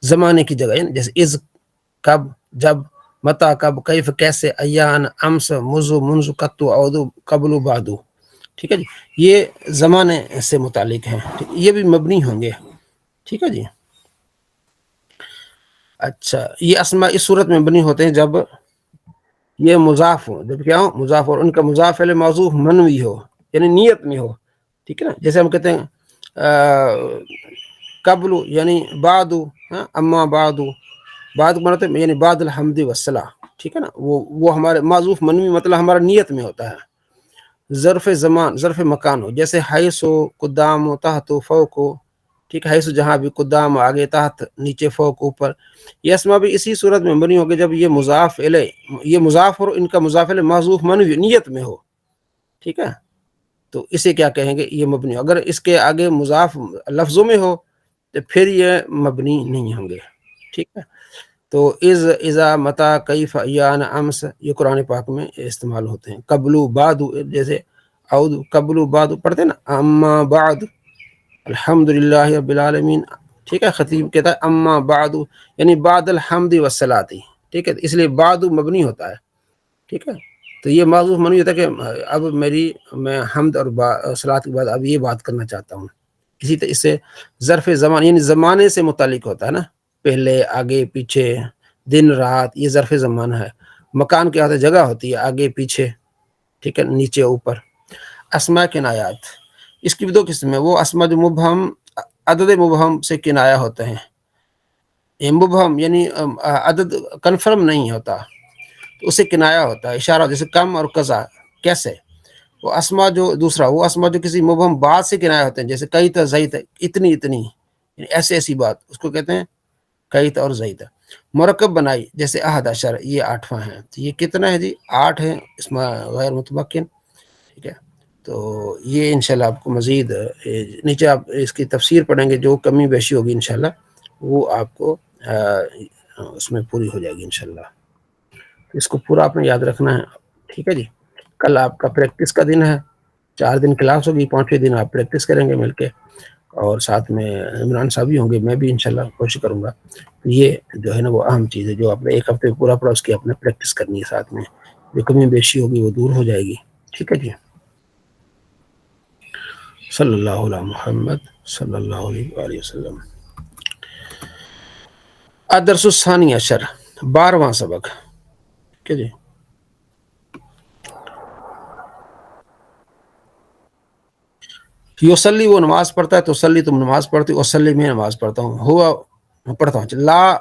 زمانے کی جگہ، جیسے از، کب، جب، متا، کب، کیف، کیسے، ایان، امس، مزو، منذ، قطو، اودو، قبل، بعدو، ٹھیک ہے جی۔ یہ زمانے سے متعلق ہیں، یہ بھی مبنی ہوں گے، ٹھیک ہے جی۔ اچھا، یہ اسماء اس صورت میں مبنی ہوتے ہیں جب یہ مضاف ہو، جب کیا ہو؟ مضاف، اور ان کا مضاف علیہ موصوف منوی ہو، یعنی نیت میں ہو، ٹھیک ہے نا۔ جیسے ہم کہتے ہیں قبل یعنی بعد، اما بعد، بعد مطلب یعنی بعد الحمد والصلاۃ، ٹھیک ہے نا۔ وہ ہمارے معذوف منوی مطلب ہمارا نیت میں ہوتا ہے۔ ظرف زمان، ظرف مکان ہو، جیسے حیث ہو، قدام ہو، تحت ہو، فوق ہو، ٹھیک ہے۔ حیث جہاں بھی، قدام آگے، تحت نیچے، فوق اوپر۔ یہ اسما بھی اسی صورت میں بنی ہوگی جب یہ مضاف الیہ، یہ مضاف اور ان کا مضاف الیہ معذوف منوی نیت میں ہو، ٹھیک ہے۔ تو اسے کیا کہیں گے؟ یہ مبنی۔ اگر اس کے آگے مضاف لفظوں میں ہو تو پھر یہ مبنی نہیں ہوں گے، ٹھیک ہے۔ تو از، اذا، متا، کیف، ایان، امس یہ قرآن پاک میں استعمال ہوتے ہیں۔ قبل، بعد، جیسے اعوذ، قبل، بعد پڑھتے ہیں نا، اما بعد الحمدللہ رب العالمین، ٹھیک ہے۔ خطیب کہتا ہے اما بعد یعنی بعد الحمد والصلاۃ، ٹھیک ہے، اس لیے بعد مبنی ہوتا ہے، ٹھیک ہے۔ تو یہ معذوف منوی ہوتا ہے کہ اب میں حمد اور صلاۃ کے بعد اب یہ بات کرنا چاہتا ہوں۔ اسی طرح اس سے ظرف زمان یعنی زمانے سے متعلق ہوتا ہے نا، پہلے، آگے، پیچھے، دن، رات، یہ ظرف زمان ہے۔ مکان کیا ہوتا ہے؟ جگہ ہوتی ہے، آگے، پیچھے، ٹھیک ہے، نیچے، اوپر۔ اسماء کنایات، اس کی بھی 2 قسم ہیں۔ وہ اسماء جو مبہم، عدد مبہم سے کنایا ہوتے ہیں، یہ مبہم یعنی عدد کنفرم نہیں ہوتا تو اسے کنایا ہوتا ہے، اشارہ، جیسے کم اور قضا، کیسے۔ وہ اسماء جو دوسرا، وہ اسماء جو کسی مبہم بات سے کنایا ہوتے ہیں، جیسے کیت، زیت، اتنی، یعنی ایسی ایسی بات، اس کو کہتے ہیں کیت اور زیت۔ مرکب بنائی، جیسے 11، یہ 8واں ہے۔ تو یہ کتنا ہے جی؟ 8 ہے اسماء غیر متمکن، ٹھیک ہے۔ تو یہ انشاءاللہ آپ کو مزید نیچے آپ اس کی تفسیر پڑھیں گے، جو کمی بیشی ہوگی انشاءاللہ وہ آپ کو اس میں پوری ہو جائے گی انشاءاللہ۔ اس کو پورا آپ نے یاد رکھنا ہے، ٹھیک ہے جی۔ کل آپ کا پریکٹس کا دن ہے، 4 دن کلاس ہوگی، 5ویں دن آپ پریکٹس کریں گے مل کے، اور ساتھ میں عمران صاحب بھی ہوں گے، میں بھی انشاءاللہ کوشش کروں گا. یہ جو ہے نا وہ اہم چیز ہے جو آپ نے ایک ہفتے پورا اس کی آپ نے پریکٹس کرنی ہے، ساتھ میں جو کمی بیشی ہوگی وہ دور ہو جائے گی. ٹھیک ہے جی. صلی اللہ علیہ محمد صلی اللہ علیہ وآلہ وسلم. الدرس الثانی عشر، 12واں سبق. ٹھیک ہے جی. یوسلی وہ نماز پڑھتا ہے، تو سلی تم نماز پڑھتی ہو، وسلی میں نماز پڑھتا ہوں، ہوا پڑھتا ہوں. لا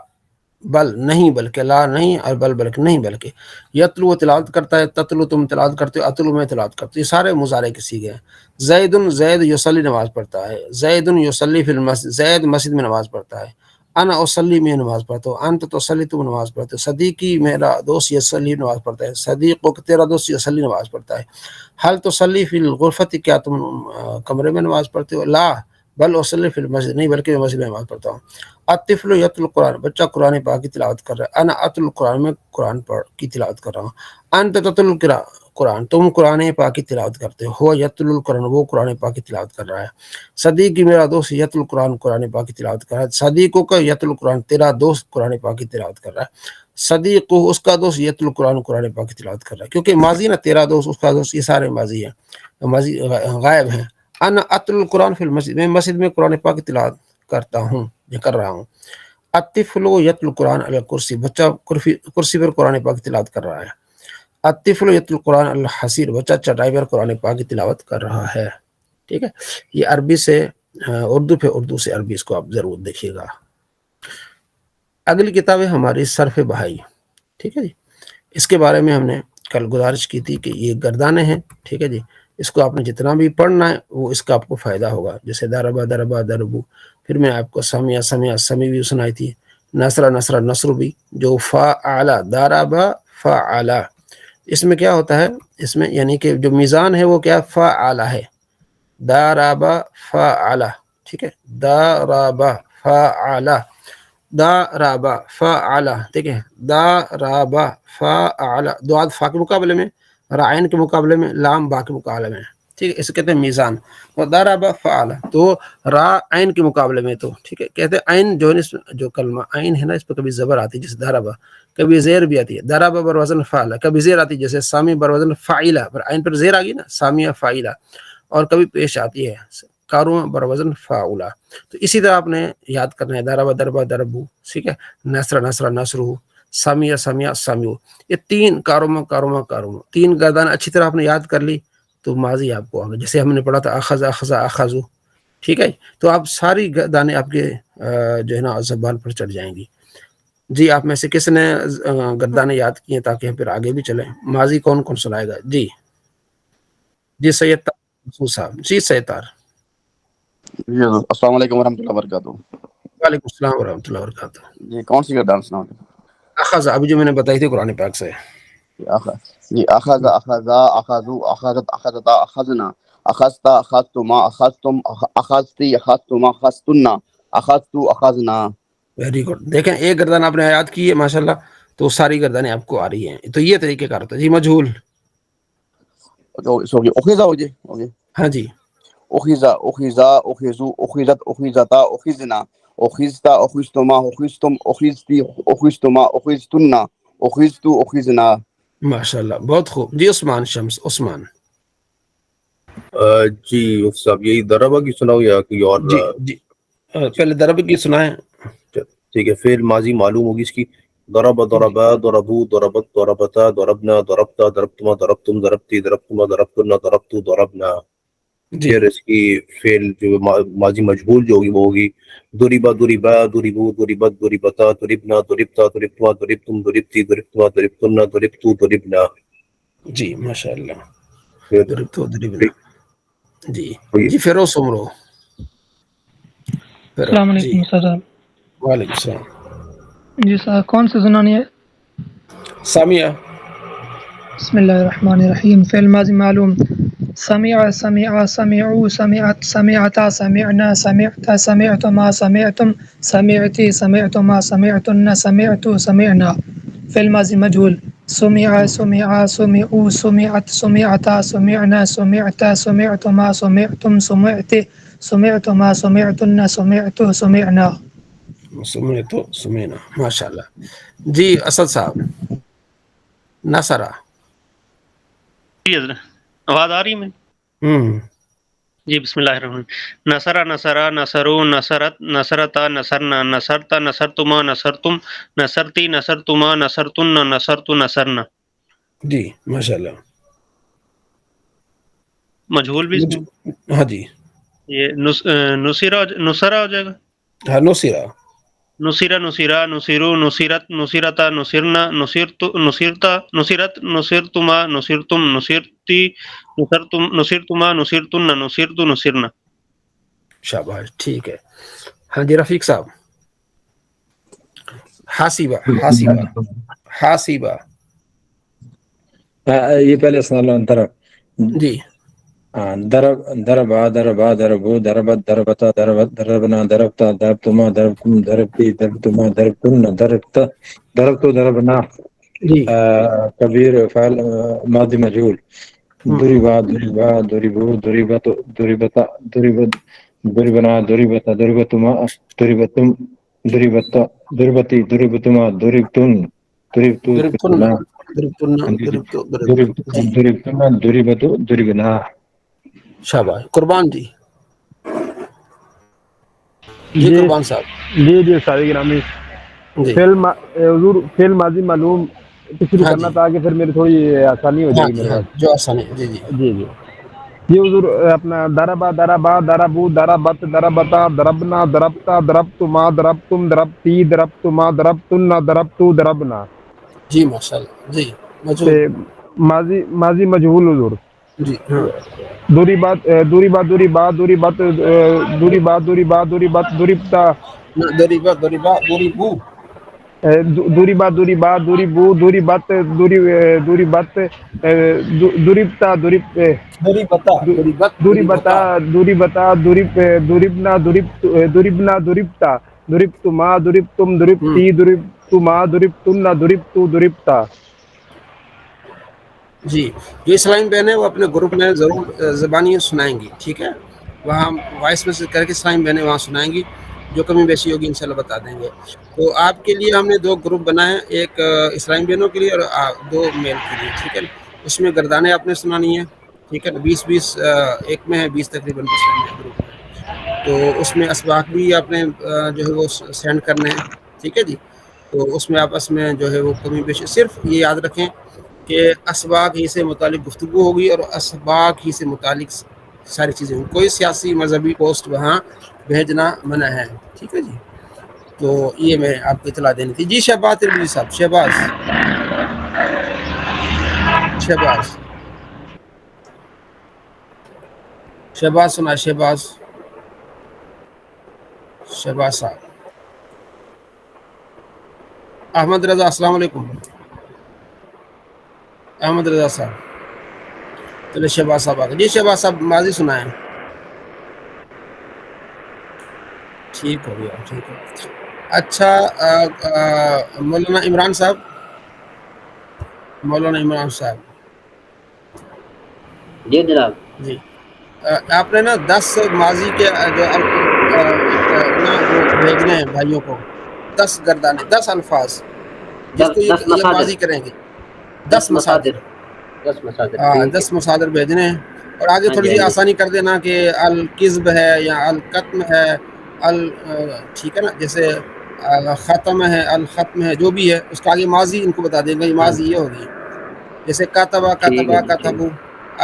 بل نہیں بلکہ، لا نہیں اور بل بلکہ نہیں بلکہ. یتلو وہ تلاوت کرتا ہے، تتلو تم تلاوت کرتے ہو، اتلو میں تلاوت کرتی ہوں. یہ سارے مضارع کے صیغے ہیں. زید زید یصلی نماز پڑھتا ہے، زید یصلی فی المسجد، زید مسجد میں نماز پڑھتا ہے. انا اصلی میں نماز پڑھتا ہوں، انت تصلی تم نماز پڑھتے ہو. صدیقی میرا دوست یصلی نماز پڑھتا ہے، صدیقک تیرا دوست یصلی نماز پڑھتا ہے. حل تصلی فی الغرفۃ، کیا تم کمرے میں نماز پڑھتے ہو؟ لا بل اصلی فی المسجد، نہیں بلکہ میں مسجد میں نماز پڑھتا ہوں. الطفل یتلو القرآن، بچہ قرآن پاک کی تلاوت کر رہا ہے. انا اتلو القرآن، میں قرآن کی تلاوت کر رہا ہوں. انت تتلو القرآن، تم قرآن پاک کی تلاوت کرتے ہو. ہو یتلو القرآن، وہ قرآن پاک کی تلاوت کر رہا ہے. صدیقی میرا دوست یتلو القرآن، قرآن پاک کی تلاوت کر رہا ہے. صدیقو کا یتلو القرآن، تیرا دوست قرآن پاک کی تلاوت کر رہا ہے. صدیقو اس کا دوست یتلو القرآن، قرآن پاک کی تلاوت کر رہا ہے. کیونکہ ماضی نا، تیرا دوست اس کا دوست، یہ سارے ماضی ہیں، ماضی غائب ہیں. انا اتلو القرآن فی المسجد، میں مسجد میں قرآن پاک کی تلاوت کرتا ہوں یا کر رہا ہوں. الطفل یتلو القرآن علی الکرسی، بچہ کرسی پر قرآن پاک کی تلاوت کر رہا ہے. الطفل یتلو القرآن علی الحصیر، بچہ چٹائی پر قرآن پاک کی تلاوت کر رہا ہے. ٹھیک ہے. یہ عربی سے اردو پہ، اردو سے عربی، اس کو آپ ضرور دیکھیے گا. اگلی کتاب ہے ہماری صرف بہائی. ٹھیک ہے جی. اس کے بارے میں ہم نے کل گزارش کی تھی کہ یہ گردانے ہیں. ٹھیک ہے جی. اس کو آپ نے جتنا بھی پڑھنا ہے وہ اس کا آپ کو فائدہ ہوگا. جیسے دربا دربا دربو، پھر میں آپ کو سمیع سمیع سمی بھی سنائی تھی، نصر نصر نصر بھی، جو فعلا دربا فعلا، اس میں کیا ہوتا ہے، اس میں یعنی کہ جو میزان ہے وہ کیا فعلا ہے، دربا فعلا. ٹھیک ہے. دربا فعلا، دربا فعلا. ٹھیک ہے. دربا فعلا، دو فا کے مقابلے میں، رائن کے مقابلے میں، لام با کے مقابلے میں. ٹھیک ہے. اسے کہتے ہیں میزان. ضرب فعلا، تو را عین کے مقابلے میں، تو ٹھیک ہے کہتے ہیں عین جو کلمہ عین ہے نا، اس پہ کبھی زبر آتی ہے جیسے ضرب، کبھی زیر بھی آتی ہے. ضرب بر وزن فعلا، کبھی زیر آتی ہے جیسے سامی بر وزن فاعلہ، پر عین پر زیر آ گئی نا، سامیہ فاعلہ. اور کبھی پیش آتی ہے کارواں بر وزن فاعلا. تو اسی طرح آپ نے یاد کرنا ہے، ضرب ضربا ضربو. ٹھیک ہے. نصر نصر نصرو، سامیہ سامیہ سامیو. یہ 3 کارواں کارواں کارواں، 3 گردان اچھی طرح آپ نے یاد کر لی تو ماضی آپ کو آگے، جیسے ہم نے پڑھا تھا اخذ اخذ اخذو. ٹھیک ہے. تو آپ ساری گردانیں آپ کے جو ہے نا زبان پر چڑھ جائیں گی. جی آپ میں سے کس نے گردانیں یاد کی ہیں تاکہ ہم پھر آگے بھی چلیں؟ ماضی کون کون سنائے گا؟ جی جی سید تار صاحب. جی سید تار. السلام علیکم ورحمۃ اللہ وبرکاتہ. وعلیکم السلام ورحمۃ اللہ وبرکاتہ. جی کون سی گردان سناؤ؟ اخذ، ابھی جو میں نے بتائی تھی قرآن پاک سے. جی اخذ اخذا اخذو اخذت اخذتا اخذنا اخذتا اخذتما اخذتم اخذتی اخذتما اخذتنا اخذتو اخذنا. Very good. دیکھیں ایک گردان آپ نے یاد کی ہے ماشاءاللہ، تو ساری گردانیں آپ کو آ رہی ہیں. تو یہ طریقہ کار ہوتا ہے. جی مجہول. اخذا ہو جی. ہاں جی. اخذا اخذا اخذو اخذت اخذتا اخذنا اخذتا اخذتما اخذتم اخذتی اخذتما اخذتنا اخذتو اخذنا. ماشاءاللہ بہت خوب. جی عثمان شمس. عثمان. جی صاحب یہی دربہ کی سناؤ یا کوئی اور؟ جی جی پہلے درب کی سنائیں. ٹھیک ہے. فعل ماضی معلوم ہوگی اس کی. ضرب ضربا ضربو ضربت ضربتا ضربنا ضربتا ضربتما ضربتم ضربتی ضربتما ضربتنا ضربتو ضربنا. پھر اس کی فعل جو ماضی مجہول جو ہوگی وہ ہوگی ضربا ضربا ضربو ضربت ضربتا ضربنا ضربتا ضربتما ضربتم ضربتی ضربتما ضربتنا ضربتو ضربنا. جی ماشاءاللہ. ضربتو ضربنا. جی جی فیروز عمرو. السلام علیکم سر. وعلیکم السلام. جی سر کون سی سنانی ہے؟ سامیہ. بسم اللہ الرحمن الرحیم. فعل ماضی معلوم. سمع سمع سمعوا سمعت سمعتا سمعنا سمعت سمعتما سمعتم سمعتی سمعتما سمعتن سمعتو سمعنا. فعل ماضی مجهول. سمع سمع سمعوا سمعت سمعتا سمعنا سمعتا سمعتما سمعتم سمعت سمعتما سمعتن سمعت سمعنا. سمے تو سمینا. ماشاء اللہ. جی اسد صاحب. نصرہ. جی حضرت آواز آ رہی ہے میں؟ جی بسم اللہ الرحمن الرحیم. نصرہ نصرہ نصرو نصرت نصرتا نصرنا نصرتا نصرتما نصرتم نصرتی نصرتما نصرتن نصرت نصرنا. جی ماشاء اللہ. مجہول بھی اس میں؟ ہاں جی. یہ نصرہ ہو جائے گا. ہاں نصرہ. نصیرہ نصیرہ نصیرو نصیرت نصیرتا نصرنا نصیرت نصیرتا نصیرت نصیرتما نصیرتم نصیرتی نصرتم نصیرتما نصیرتن نصیرت نصرنا. شاباش. ٹھیک ہے. ہاں جی رفیق صاحب. حاسبہ حاسبہ حاسبہ. یہ پہلے سوال طرف جی. درب دربا دربا دربو دربت دربتا دربت دربنا دربتا دربتما دربتم دربتی دربتما دربتن دربت دربتو دربنا. جی. کبیر فعل ماضی مجهول. دربا دربا دربو دربت دربتا دربت دربنا دربتا دربتما دربتم دربتا دربتی دربتما دربتن دربتو دربنا دربتما دربتو دربنا. شاباش. قربان جی. جی قربان صاحب. جی جی استاد گرامی. حضور فعل ماضی معلوم شروع کرنا تھا کہ پھر میری تھوڑی آسانی ہو جائے گی میرے پاس. جو آسانی. جی جی جی جی جی حضور اپنا دربا دربا دربو دربت دربتا دربنا دربتا دربتما دربتم دربتی دربتما دربتن دربتو دربنا. جی ماشاء اللہ. جی مجھول. ماضی مجہول حضور. جی ہاں. دوری بات دوری بات دوری بات دوری بات دوری بات دوری بات دوری بات دوری پتا دوری با دوری با دوری بو دوری بات دوری بات دوری بو دوری بات دوری بات دوری پتا دوری دوری بتا دوری بت دوری بتا دوری بتا دوریبنا دوریبنا دوریبتا دوریبتما دوریبتم دوریبتی دوریبتما دوریبتن دوریبتو دوریبتا. جی جو اسلام بہن ہے وہ اپنے گروپ میں ضرور زبانی سنائیں گی. ٹھیک ہے. وہاں وائس میسج کر کے اسلام بہنیں وہاں سنائیں گی. جو کمی بیشی ہوگی انشاءاللہ بتا دیں گے. تو آپ کے لیے ہم نے 2 گروپ بنائے. ایک اسلامی بہنوں کے لیے اور 2 میل کے لیے. ٹھیک ہے. اس میں گردانیں آپ نے سنانی ہیں. ٹھیک ہے. 20 ایک میں ہے 20 تقریباً گروپ میں. تو اس میں اسباق بھی آپ نے جو ہے وہ سینڈ کرنے ہیں. ٹھیک ہے جی. تو اس میں آپس میں جو ہے وہ کمی بیشی صرف یہ یاد رکھیں کہ اسباق ہی سے متعلق گفتگو ہوگی اور اسباق ہی سے متعلق ساری چیزیں ہوگی. کوئی سیاسی مذہبی پوسٹ وہاں بھیجنا منع ہے. ٹھیک ہے جی. تو یہ میں آپ کو اطلاع دینی تھی. جی شہباز ترمذی صاحب. شہباز سنا. شہباز صاحب. احمد رضا. السلام علیکم احمد رضا صاحب. چلے شہباز صاحب آ گئے. جی شہباز صاحب ماضی سنائیں. ٹھیک ہو گیا. ٹھیک ہے. اچھا مولانا عمران صاحب. جی جناب. جی آپ نے نا 10 ماضی کے جو وہ بھیجنے ہیں بھائیوں کو. 10 گردانے 10 الفاظ جس کو یہ ماضی کریں گے. 10 مصادر 10 مصادر بھیجنے ہیں. اور آگے تھوڑی سی آسانی کر دینا کہ الکذب ہے یا القتم ہے ٹھیک ہے نا. جیسے ختم ہے الختم ہے جو بھی ہے اس کا آگے ماضی ان کو بتا دیں گے. یہ ماضی یہ ہوگی. جیسے کاتبہ کاتبہ کاتبو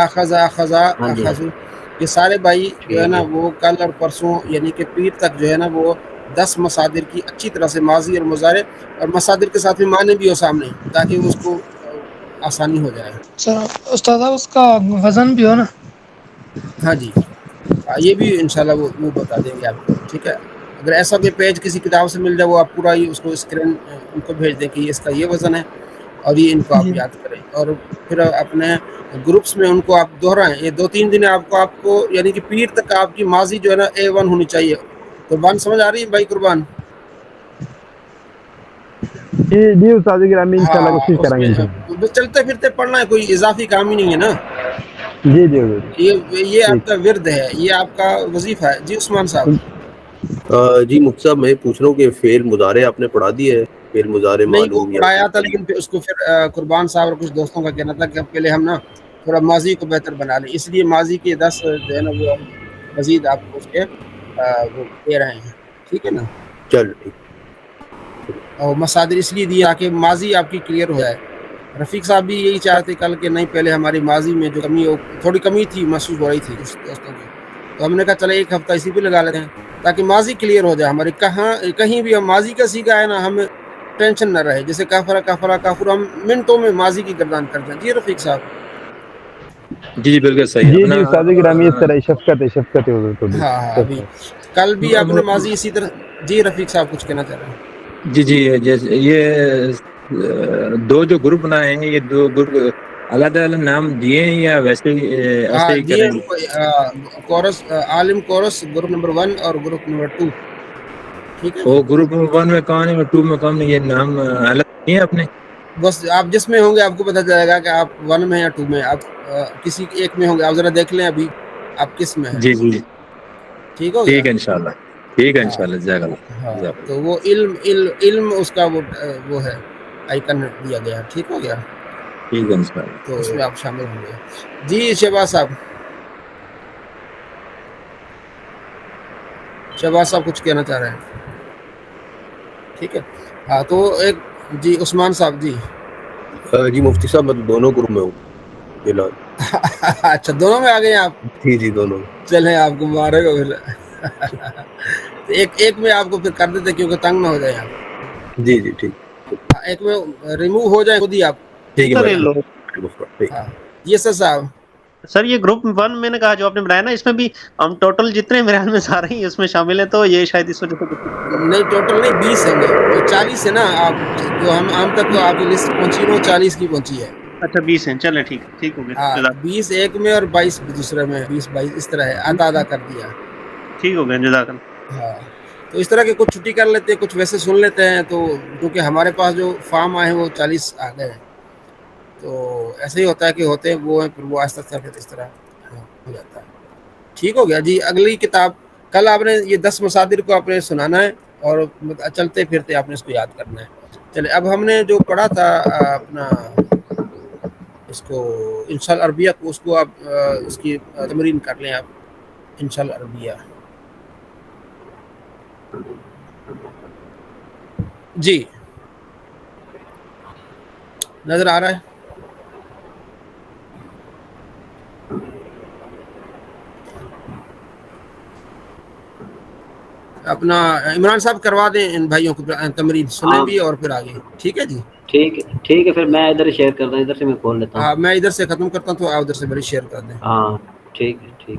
اخذا اخذا اخذو. یہ سارے بھائی جو ہے نا وہ کل اور پرسوں یعنی کہ پیر تک جو ہے نا وہ 10 مصادر کی اچھی طرح سے ماضی اور مضارع اور مصادر کے ساتھ میں معنی بھی ہو سامنے تاکہ اس کو آسانی ہو جائے. استاد اس کا وزن بھی ہو نا. ہاں جی یہ بھی انشاءاللہ وہ بتا دیں گے آپ کو. ٹھیک ہے. اگر ایسا کوئی پیج کسی کتاب سے مل جائے وہ آپ پورا ہی اس کو اسکرین ان کو بھیج دیں کہ اس کا یہ وزن ہے اور یہ ان کو آپ یاد کریں. اور پھر اپنے گروپس میں ان کو آپ دہرائیں. یہ 2-3 دن آپ کو یعنی کہ پیر تک آپ کی ماضی جو ہے نا A1 ہونی چاہیے. قربان سمجھ آ رہی ہے بھائی قربان؟ جی استاد گرامی انشاءاللہ کوشش کریں گے. بس چلتے پھرتے پڑھنا ہے، کوئی اضافی کام ہی نہیں ہے نا. جی جی حضور. یہ آپ کا ورد ہے، یہ آپ کا وظیفہ ہے. جی عثمان صاحب. جی مفتی صاحب میں پوچھ رہا ہوں کہ فعل مضارع آپ نے پڑھا دیا ہے، فعل مضارع نہیں وہ معلوم یا پڑھایا تھا، لیکن پھر اس کو پھر قربان صاحب اور کچھ دوستوں کا کہنا تھا کہ پہلے ہم نا تھوڑا ماضی کو بہتر بنا لیں، اس لیے ماضی کے 10 جو ہے نا وہ مزید آپ کو اس کے وہ دے رہے ہیں. ٹھیک ہے نا. چل ٹھیک. اور مصادر اس لیے دیا کہ ماضی آپ کی کلیئر ہو جائے. رفیق صاحب بھی یہی چاہتے کل کہ نہیں پہلے ہماری ماضی میں جو کمی تھوڑی کمی تھی محسوس ہو رہی تھی کچھ دوستوں کی، تو ہم نے کہا چلے ایک ہفتہ اسی پہ لگا لیتے ہیں تاکہ ماضی کلیئر ہو جائے ہماری. کہیں بھی ہم ماضی کا سیکھا ہے نا ہمیں ٹینشن نہ رہے. جیسے کافر ہم منٹوں میں ماضی کی گردان کر جائیں. جی رفیق صاحب. جی جی بالکل صحیح. جی اپنا جی استاد گرامی اس طرح شفقت ہے حضور تو. ہاں ابھی کل بھی آپ نے ماضی اسی طرح. جی رفیق صاحب کچھ کہنا چاہ رہے ہیں. جی جی جیسے یہ دو جو گروپ بنائے ہیں، یہ دو گروپ الگ الگ نام دیے ہیں یا ویسے ایسے ہی جی کریں گے؟ کورس عالم کورس گروپ نمبر 1 اور گروپ نمبر 2. ٹھیک ہے جی. وہ گروپ 1 میں کون ہے، 2 میں کون ہے، یہ نام الگ نہیں ہے اپنے؟ بس آپ جس میں ہوں گے آپ کو پتہ چلے گا کہ آپ 1 میں یا 2 میں. آپ کسی ایک میں ہوں گے، آپ ذرا دیکھ لیں ابھی آپ کس میں ہیں. جی جی ٹھیک ہو گیا. ہے انشاءاللہ. ٹھیک ہے ہاں انشاءاللہ. جزاک ہاں اللہ. تو وہ علم اس کا وہ ہے آئیکن دیا گیا. ٹھیک ہو گیا. ٹھیک ہے انشاءاللہ. تو اس میں آپ شامل ہوں گے. جی شہباز صاحب. شہباز صاحب کچھ کہنا چاہ رہے ہیں. ٹھیک ہے. ہاں تو ایک جی عثمان صاحب. جی جی مفتی صاحب میں تو دونوں گروپ میں ہوں فی الحال. اچھا دونوں میں آ گئے آپ. جی دونوں. چلیں آپ کو مبارک ہو. ایک میں آپ کو پھر کر دیتے کیونکہ تنگ نہ ہو جائے آپ. جی ٹھیک. ایک میں ریموو ہو جائے خود ہی آپ. ٹھیک ہے سر بھائی یہ لو ٹھیک. ہاں یہ صاحب. سر یہ گروپ 1 میں نے کہا جو آپ نے بنایا نا، اس میں بھی ہم ٹوٹل جتنے میرے خیال میں سارے ہی اس میں شامل ہیں، تو یہ شاید اس وجہ سے نہیں ٹوٹل نہیں 20 ہوں گے. 40 ہے نا آپ جو ہم عام تک تو آپ کی لسٹ پہنچی نا 40 کی پہنچی ہے. اچھا 20 ہیں. چلیں ٹھیک ہو ہاں گیا. 20 ایک میں اور 22 دوسرے میں. 20-22 اس طرح ہے. آدھا کر دیا. ٹھیک ہو گیا. جزاک اللہ. ہاں تو اس طرح کے کچھ چھٹی کر لیتے ہیں، کچھ ویسے سن لیتے ہیں. تو کیونکہ ہمارے پاس جو فارم آئے ہیں وہ 40 آ گئے ہیں، تو ایسے ہی ہوتا ہے کہ ہوتے ہیں وہ ہیں پھر وہ آہستہ آہستہ پھر اس طرح ہو جاتا ہے. ٹھیک ہو گیا. جی اگلی کتاب کل آپ نے یہ 10 مصادر کو آپ نے سنانا ہے اور چلتے پھرتے آپ نے اس کو یاد کرنا ہے. چلے اب ہم نے جو پڑھا تھا اپنا اس کو انشاء العربیہ کو، اس کو آپ اس کی تمرین کر لیں آپ. انشاء العربیہ. جی نظر آ رہا ہے. اپنا عمران صاحب کروا دیں ان بھائیوں کو تمرین، سنیں ہاں بھی اور پھر آگے. ٹھیک ہے جی. ٹھیک ہے. پھر میں ادھر شیئر کرتا ہوں، ادھر سے میں کھول لیتا ہوں. ہاں میں ادھر سے ختم کرتا ہوں تو آپ ادھر سے بڑی شیئر کر دیں. ہاں ٹھیک ہے.